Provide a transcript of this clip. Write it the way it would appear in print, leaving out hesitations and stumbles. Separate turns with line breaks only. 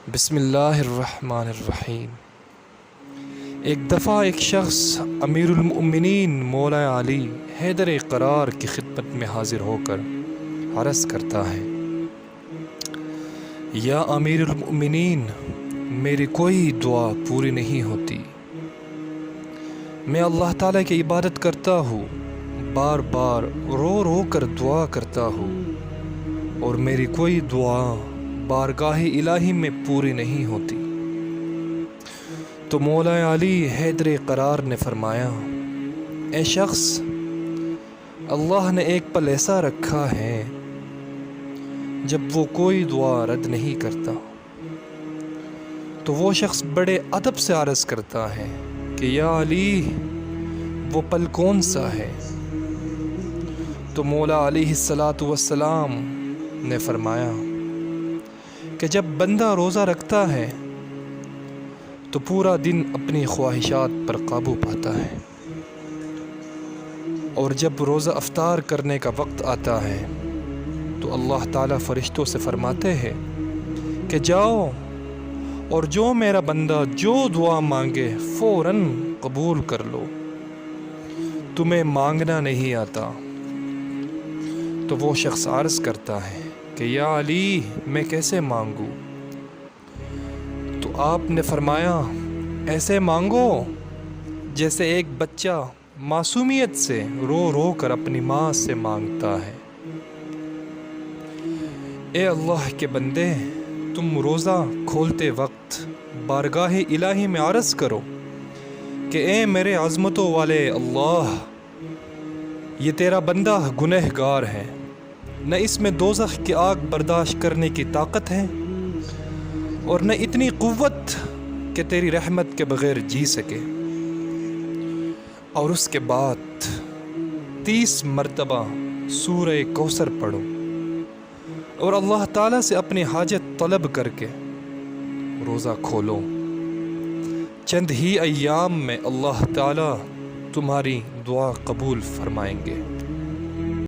بسم اللہ الرحمن الرحیم۔ ایک دفعہ ایک شخص امیر المؤمنین مولا علی حیدر قرار کی خدمت میں حاضر ہو کر عرض کرتا ہے، یا امیر المؤمنین، میری کوئی دعا پوری نہیں ہوتی۔ میں اللہ تعالیٰ کی عبادت کرتا ہوں، بار بار رو رو کر دعا کرتا ہوں، اور میری کوئی دعا بارگاہ الہی میں پوری نہیں ہوتی۔ تو مولا علی حیدر قرار نے فرمایا، اے شخص، اللہ نے ایک پل ایسا رکھا ہے جب وہ کوئی دعا رد نہیں کرتا۔ تو وہ شخص بڑے ادب سے عرض کرتا ہے کہ یا علی، وہ پل کون سا ہے؟ تو مولا علیہ الصلاۃ والسلام نے فرمایا کہ جب بندہ روزہ رکھتا ہے تو پورا دن اپنی خواہشات پر قابو پاتا ہے، اور جب روزہ افطار کرنے کا وقت آتا ہے تو اللہ تعالیٰ فرشتوں سے فرماتے ہیں کہ جاؤ اور جو میرا بندہ جو دعا مانگے فوراً قبول کر لو، تمہیں مانگنا نہیں آتا۔ تو وہ شخص عرض کرتا ہے کہ یا علی، میں کیسے مانگوں؟ تو آپ نے فرمایا، ایسے مانگو جیسے ایک بچہ معصومیت سے رو رو کر اپنی ماں سے مانگتا ہے۔ اے اللہ کے بندے، تم روزہ کھولتے وقت بارگاہ الہی میں عرض کرو کہ اے میرے عظمتوں والے اللہ، یہ تیرا بندہ گنہگار ہے، نہ اس میں دوزخ کی آگ برداشت کرنے کی طاقت ہے اور نہ اتنی قوت کہ تیری رحمت کے بغیر جی سکے۔ اور اس کے بعد 30 مرتبہ سورہ کوثر پڑھو اور اللہ تعالیٰ سے اپنی حاجت طلب کر کے روزہ کھولو۔ چند ہی ایام میں اللہ تعالیٰ تمہاری دعا قبول فرمائیں گے۔